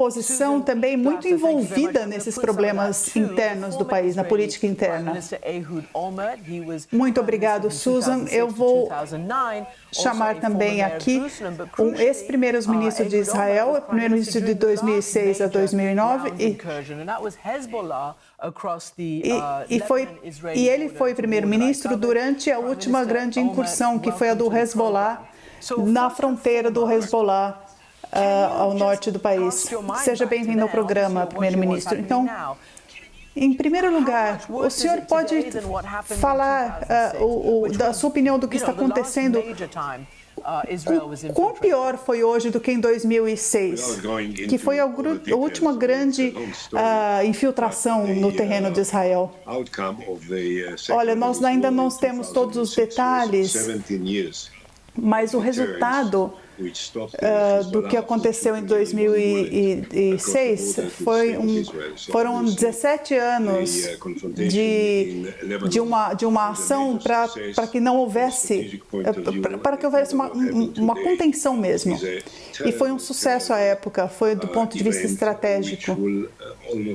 posição também muito envolvida nesses problemas internos do país, na política interna. Muito obrigado, Susan. Eu vou chamar também aqui um ex-primeiro-ministro de Israel, primeiro-ministro de 2006 a 2009, e ele foi primeiro-ministro durante a última grande incursão, que foi a do Hezbollah, na fronteira do Hezbollah, ao norte do país. Seja bem-vindo ao programa, primeiro-ministro. Então, em primeiro lugar, o senhor pode falar da sua opinião do que está acontecendo? Quão pior foi hoje do que em 2006, que foi a última grande infiltração no terreno de Israel? Olha, nós ainda não temos todos os detalhes, mas o resultado do que aconteceu em 2006 foram 17 anos de uma ação para que não houvesse, para que houvesse uma contenção mesmo. E foi um sucesso à época, foi do ponto de vista estratégico.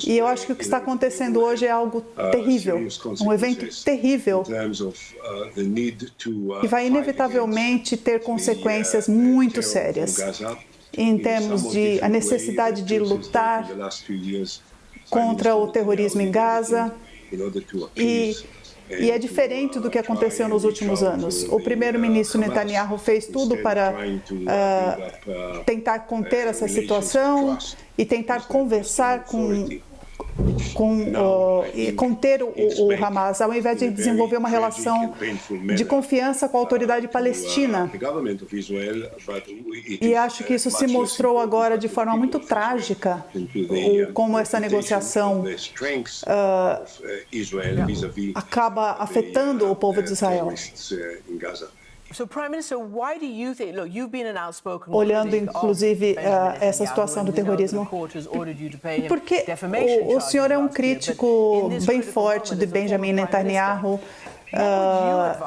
E eu acho que o que está acontecendo hoje é algo terrível, um evento terrível, que vai inevitavelmente ter consequências muito sérias em termos de a necessidade de lutar contra o terrorismo em Gaza. E é diferente do que aconteceu nos últimos anos. O primeiro-ministro Netanyahu fez tudo para tentar conter essa situação e tentar conversar e conter o Hamas, ao invés de desenvolver uma relação de confiança com a autoridade palestina. E acho que isso se mostrou agora de forma muito trágica, como essa negociação acaba afetando o povo de Israel. Olhando, inclusive, essa situação do terrorismo, porque o senhor é um crítico bem forte de Benjamin Netanyahu,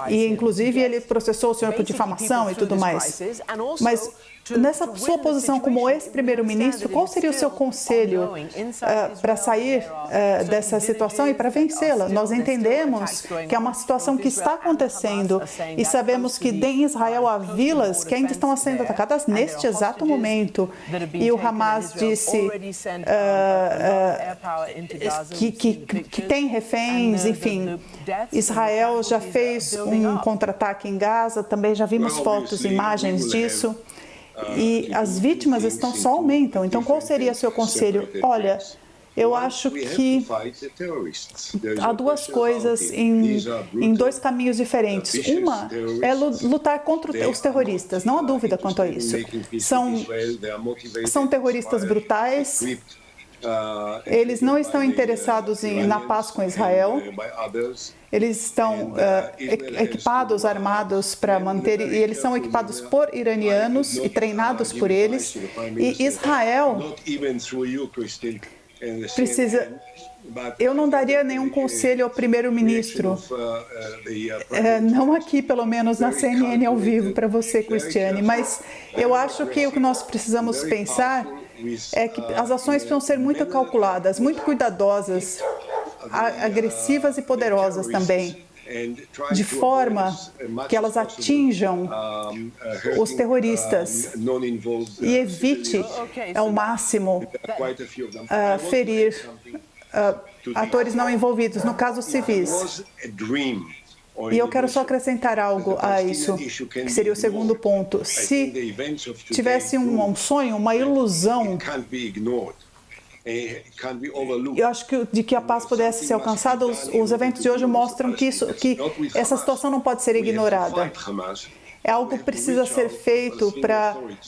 e, inclusive, ele processou o senhor por difamação e tudo mais. Mas, nessa sua posição como ex-primeiro-ministro, qual seria o seu conselho para sair dessa situação e para vencê-la? Nós entendemos que é uma situação que está acontecendo e sabemos que em Israel há vilas que ainda estão sendo atacadas neste exato momento. E o Hamas disse que tem reféns, enfim. Israel já fez um contra-ataque em Gaza, também já vimos fotos e imagens disso. E as vítimas só aumentam. Então, qual seria o seu conselho? Olha, eu acho que há duas coisas em dois caminhos diferentes. Uma é lutar contra os terroristas, não há dúvida quanto a isso. São terroristas brutais. Eles não estão interessados na paz com Israel. Eles estão equipados, armados para manter, e eles são equipados por iranianos e treinados por eles. E Israel precisa... Eu não daria nenhum conselho ao primeiro-ministro, não aqui, pelo menos na CNN ao vivo, para você, Cristiane, mas eu acho que o que nós precisamos pensar é que as ações precisam ser muito calculadas, muito cuidadosas, agressivas e poderosas também, de forma que elas atinjam os terroristas e evite ao máximo ferir atores não envolvidos, no caso civis. E eu quero só acrescentar algo a isso, que seria o segundo ponto. Se tivesse um sonho, uma ilusão, eu acho que a paz pudesse ser alcançada, os eventos de hoje mostram que essa situação não pode ser ignorada. É algo que precisa ser feito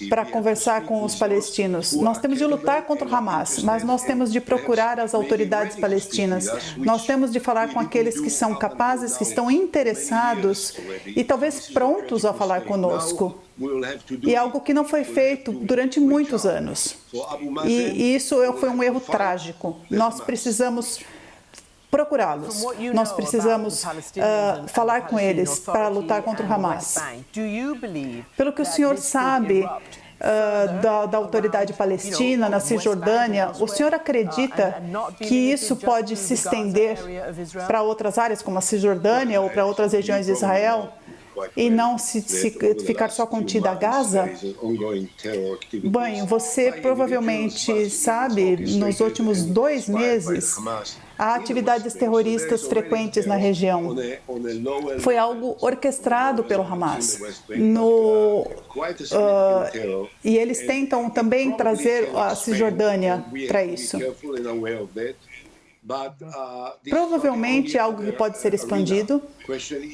para conversar com os palestinos. Nós temos de lutar contra o Hamas, mas nós temos de procurar as autoridades palestinas. Nós temos de falar com aqueles que são capazes, que estão interessados e talvez prontos a falar conosco. E é algo que não foi feito durante muitos anos. E isso foi um erro trágico. Nós precisamos procurá-los. Nós precisamos falar com eles para lutar contra o Hamas. Pelo que o senhor sabe, da autoridade palestina na Cisjordânia, o senhor acredita que isso pode se estender para outras áreas, como a Cisjordânia ou para outras regiões de Israel? E não se ficar só contida a Gaza? Bem, você provavelmente sabe, nos últimos 2 meses, há atividades terroristas frequentes na região. Foi algo orquestrado pelo Hamas. E eles tentam também trazer a Cisjordânia para isso. Provavelmente é algo que pode ser expandido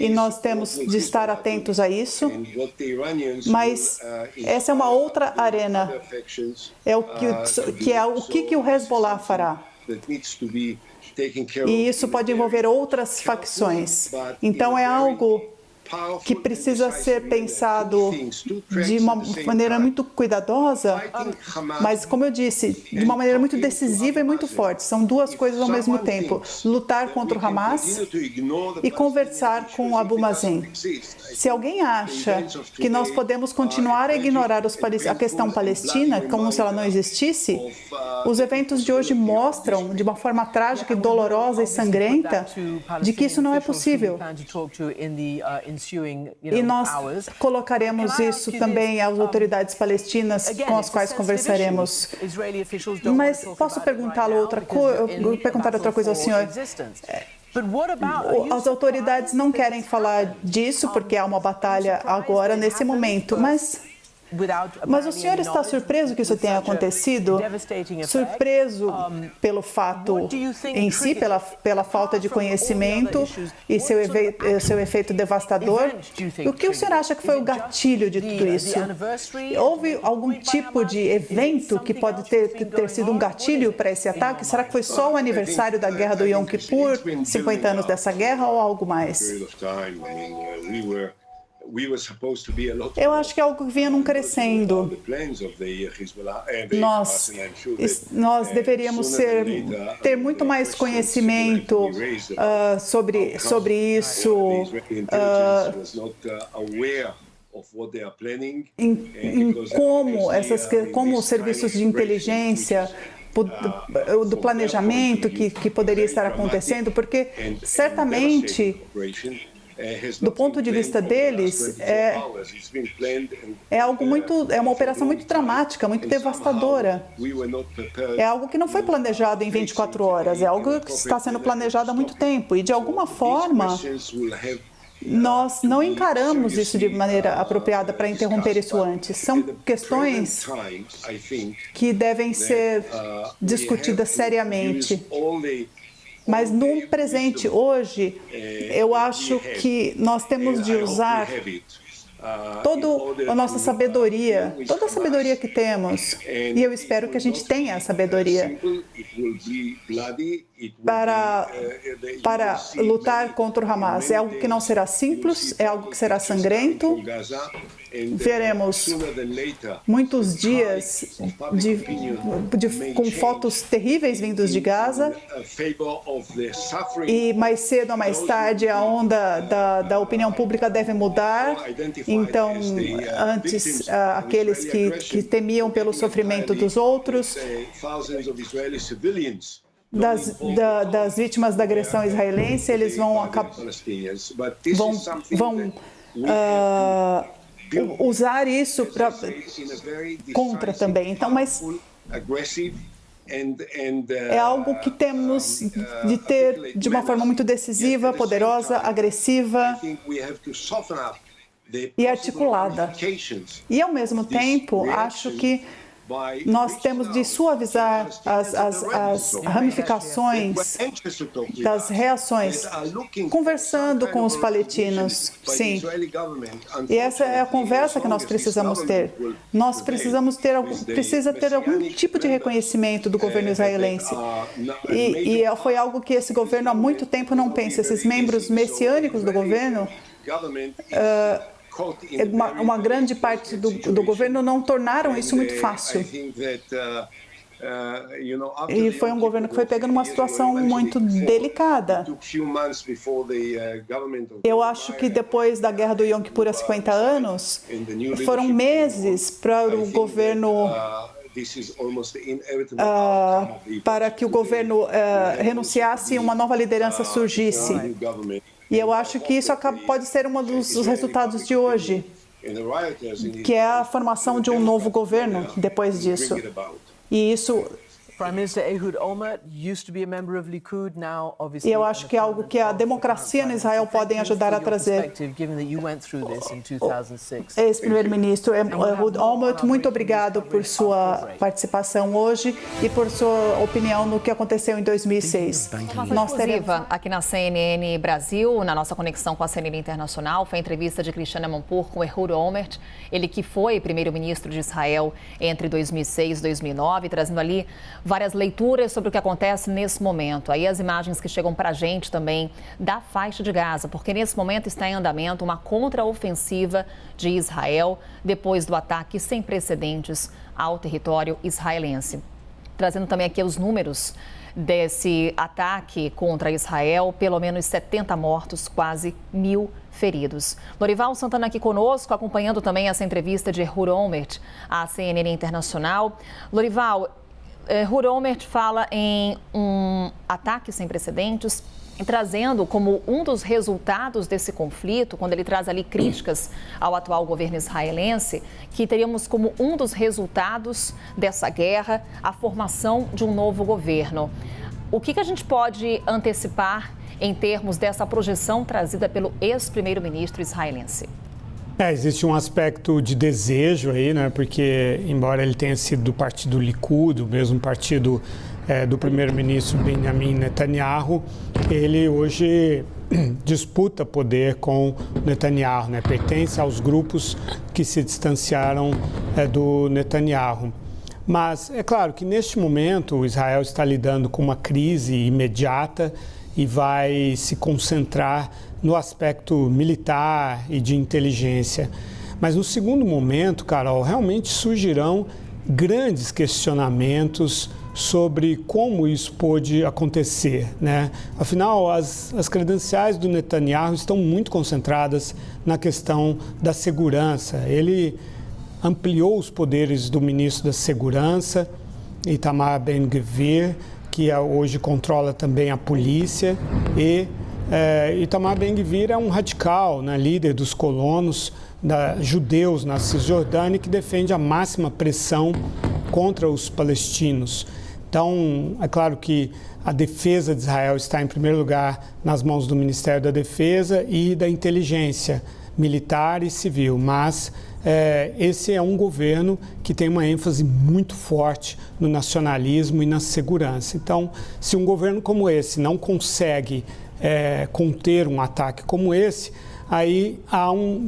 e nós temos de estar atentos a isso, mas essa é uma outra arena, o que o Hezbollah fará. E isso pode envolver outras facções. Então é algo que precisa ser pensado de uma maneira muito cuidadosa, mas, como eu disse, de uma maneira muito decisiva e muito forte. São 2 coisas ao mesmo tempo. Lutar contra o Hamas e conversar com Abu Mazen. Se alguém acha que nós podemos continuar a ignorar a questão palestina, como se ela não existisse, os eventos de hoje mostram, de uma forma trágica e dolorosa e sangrenta, de que isso não é possível. E nós colocaremos isso também às autoridades palestinas com as quais conversaremos. Mas posso perguntar outra coisa ao senhor? As autoridades não querem falar disso porque há uma batalha agora, nesse momento, mas o senhor está surpreso que isso tenha acontecido? Surpreso pelo fato em si, pela falta de conhecimento e seu efeito devastador? O que o senhor acha que foi o gatilho de tudo isso? Houve algum tipo de evento que pode ter sido um gatilho para esse ataque? Será que foi só o aniversário da guerra do Yom Kippur, 50 anos dessa guerra, ou algo mais? Eu acho que é algo que vinha num crescendo. Nós deveríamos ter muito mais conhecimento sobre isso, como os serviços de inteligência, do planejamento que poderia estar acontecendo, porque certamente, do ponto de vista deles, é uma operação muito dramática, muito devastadora. É algo que não foi planejado em 24 horas, é algo que está sendo planejado há muito tempo. E, de alguma forma, nós não encaramos isso de maneira apropriada para interromper isso antes. São questões que devem ser discutidas seriamente. Mas no presente, hoje, eu acho que nós temos de usar toda a nossa sabedoria, toda a sabedoria que temos, e eu espero que a gente tenha a sabedoria para lutar contra o Hamas. É algo que não será simples, é algo que será sangrento. Veremos muitos dias com fotos terríveis vindos de Gaza, e mais cedo ou mais tarde a onda da opinião pública deve mudar. Então, antes, aqueles que temiam pelo sofrimento dos outros, das vítimas da agressão israelense, eles vão usar isso contra também. Então, mas é algo que temos de ter de uma forma muito decisiva, poderosa, agressiva e articulada. E, ao mesmo tempo, acho que nós temos de suavizar as ramificações das reações, conversando com os palestinos, sim. E essa é a conversa que nós precisamos ter. Nós precisa ter algum tipo de reconhecimento do governo israelense. E foi algo que esse governo há muito tempo não pensa. Esses membros messiânicos do governo, uma grande parte do governo não tornaram isso muito fácil. E foi um governo que foi pegando uma situação muito delicada. Eu acho que depois da Guerra do Yom Kippur há 50 anos, foram meses para o governo para que o governo renunciasse e uma nova liderança surgisse. E eu acho que isso pode ser um dos resultados de hoje, que é a formação de um novo governo depois disso. E isso... E eu acho que é algo que a democracia em Israel pode ajudar a trazer. Ex-primeiro-ministro Ehud Olmert, muito obrigado por sua participação hoje e por sua opinião no que aconteceu em 2006. Nós teremos aqui na CNN Brasil, na nossa conexão com a CNN Internacional, foi a entrevista de Christiane Amanpour com Ehud Olmert, ele que foi primeiro-ministro de Israel entre 2006 e 2009, trazendo ali várias leituras sobre o que acontece nesse momento. Aí as imagens que chegam para a gente também da faixa de Gaza, porque nesse momento está em andamento uma contraofensiva de Israel depois do ataque sem precedentes ao território israelense. Trazendo também aqui os números desse ataque contra Israel, pelo menos 70 mortos, quase 1.000 feridos. Lorival Santana aqui conosco, acompanhando também essa entrevista de Ehud Olmert à CNN Internacional. Lorival, Ehud Olmert fala em um ataque sem precedentes, trazendo como um dos resultados desse conflito, quando ele traz ali críticas ao atual governo israelense, que teríamos como um dos resultados dessa guerra a formação de um novo governo. O que a gente pode antecipar em termos dessa projeção trazida pelo ex-primeiro-ministro israelense? Existe um aspecto de desejo aí, né? Porque, embora ele tenha sido do partido Likud, o mesmo partido do primeiro-ministro Benjamin Netanyahu, ele hoje disputa poder com Netanyahu, né? Pertence aos grupos que se distanciaram do Netanyahu. Mas é claro que neste momento Israel está lidando com uma crise imediata e vai se concentrar no aspecto militar e de inteligência. Mas no segundo momento, Carol, realmente surgirão grandes questionamentos sobre como isso pôde acontecer, né? Afinal, as credenciais do Netanyahu estão muito concentradas na questão da segurança. Ele ampliou os poderes do ministro da Segurança, Itamar Ben-Gvir, que hoje controla também a polícia, e Itamar Ben-Gvir é um radical, né, líder dos colonos judeus na Cisjordânia, que defende a máxima pressão contra os palestinos. Então, é claro que a defesa de Israel está, em primeiro lugar, nas mãos do Ministério da Defesa e da inteligência militar e civil, mas esse é um governo que tem uma ênfase muito forte no nacionalismo e na segurança. Então, se um governo como esse não consegue conter um ataque como esse, aí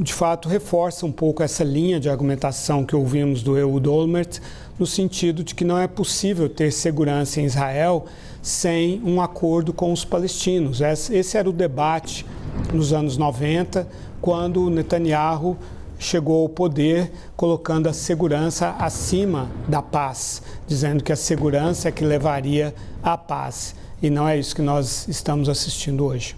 de fato, reforça um pouco essa linha de argumentação que ouvimos do Ehud Olmert, no sentido de que não é possível ter segurança em Israel sem um acordo com os palestinos. Esse era o debate nos anos 90, quando Netanyahu chegou ao poder colocando a segurança acima da paz, dizendo que a segurança é que levaria à paz. E não é isso que nós estamos assistindo hoje.